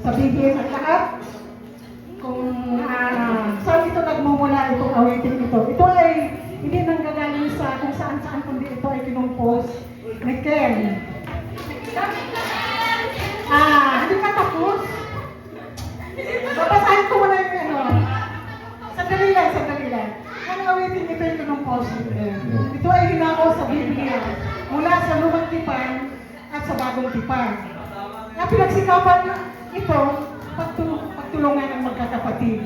sabihin at lahat kung saan ito nagmumula itong awitin ito. Ito ay hindi nanggagaling sa kung saan-saan, kundi ito ay kinumpos ni Ken. Hindi ka tapos? Babasahin ko muna yung Sandali lang. Ang awitin ito yung kinumpos ni Ken. Ito ay hinako sa Biblia mula sa Lumang Tipan at sa Bagong Tipan. Na pinagsikapan ito pagtulungan ng magkakapatid.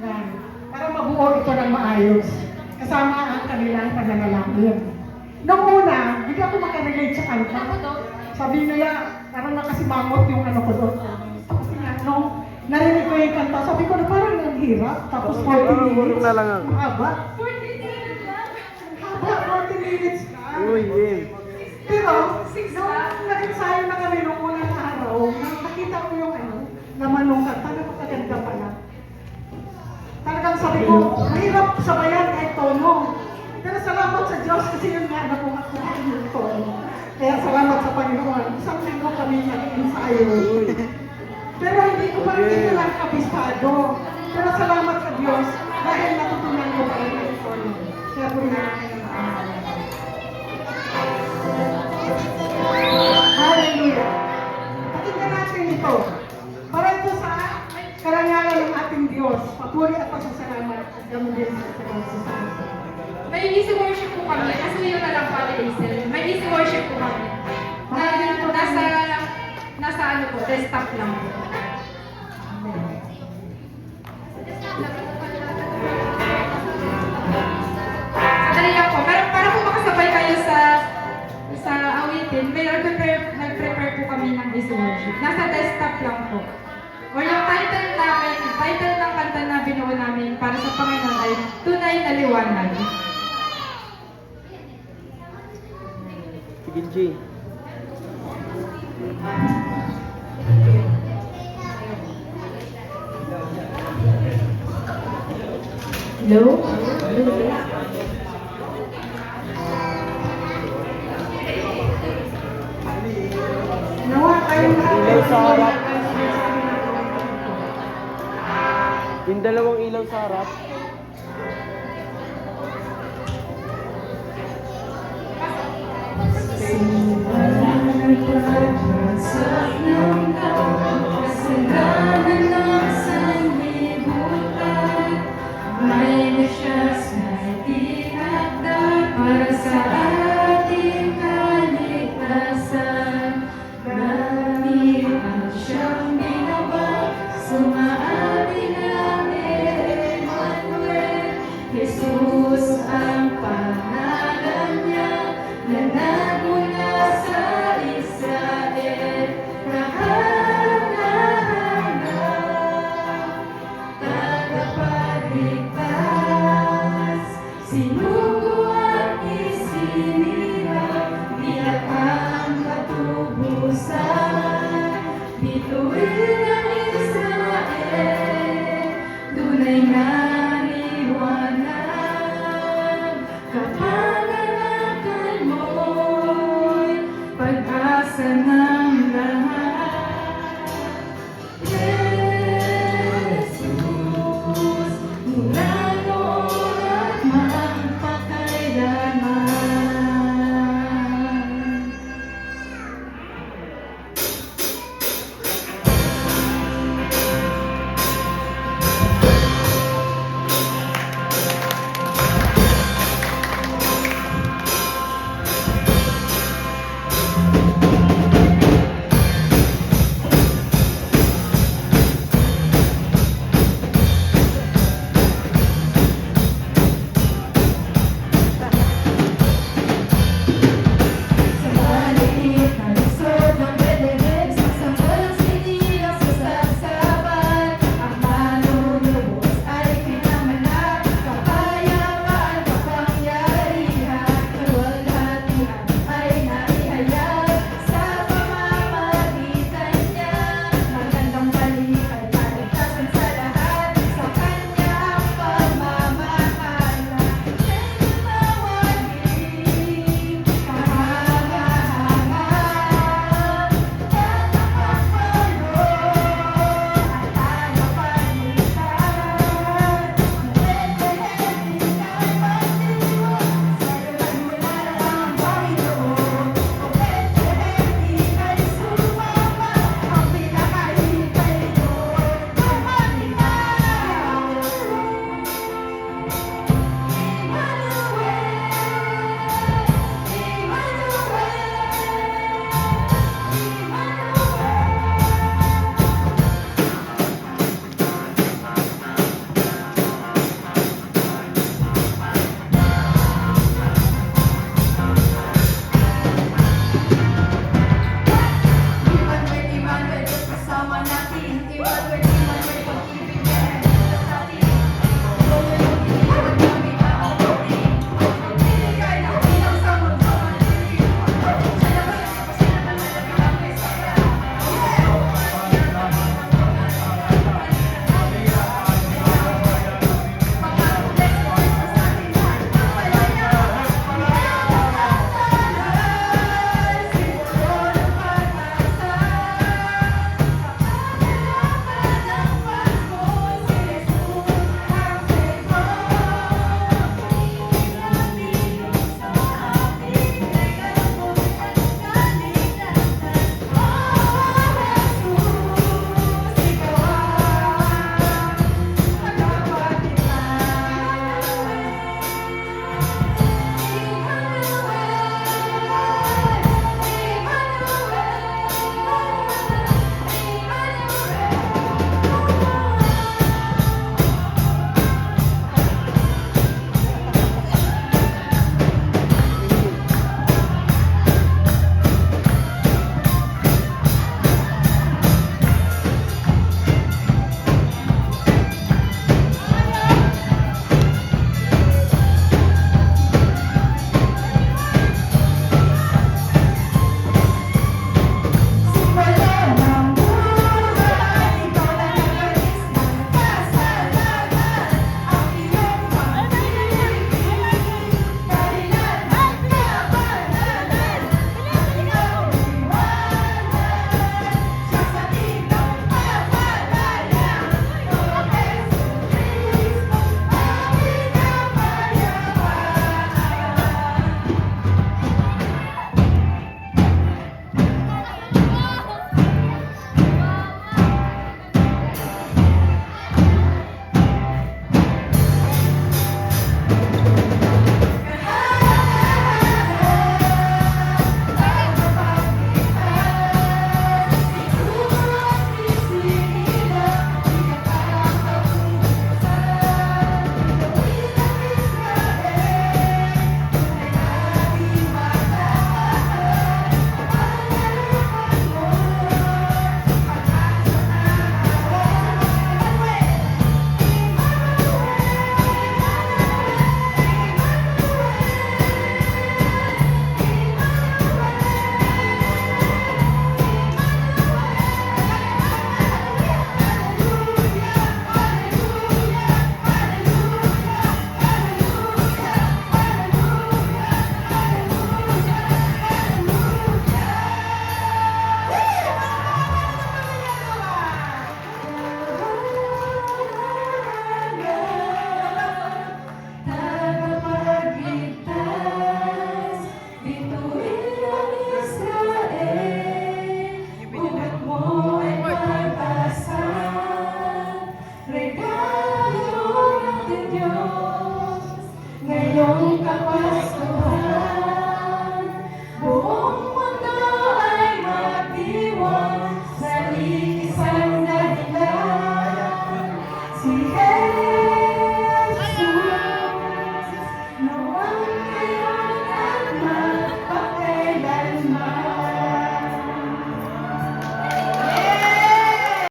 Yan. Para mabuo ito ng maayos. Kasama ang kanilang pananalangin. Noong una, hindi ako makarelate sa kanta. Sabi nila, parang nakasimangot yung ko doon. Kasi nga, nung narinig ko yung kanta, sabi ko na parang ang hirap. Tapos 40 minutes. Na lang ang. Haba. 40 minutes ka. Uy, Pero, nung nag-ensayo na kami nung unang araw, nakita ko yung laman nung kanta, napakaganda pala. Talagang sabi ko, mahirap sabayan kahit tono. Pero salamat sa Diyos kasi yun nga nakuha ko yung tono. Kaya salamat sa Panginoon. Isang linggo kami nag-ensayo. Pero hindi ko pa rin ito lang kabisado. Pero salamat sa Diyos dahil natutunan ko pa rin ang tono. Kaya po rin Hallelujah. Pakinggan natin ito. Para ito sa karangalan ng ating Diyos. Papuri at pasasalamat at ganoon din sa Diyos. May easy worship po kami. Kasi yun na lang pala, Hazel. May easy worship po kami. Nasa ano po, desktop lang po. Sandali lang po. Pero para po makasabay kayo sa awitin, may nag-prepare po kami ng easy worship. Nasa desktop lang po. Or yung title ng kanta na binuo namin para sa Panginoon ay Tunay na Liwanag. Sige, G. Hello? Nawa kayo Ilaw sa harap. Yung dalawang ilaw sa harap. Jesus ang pangalan niya na nagmula iyong kapal.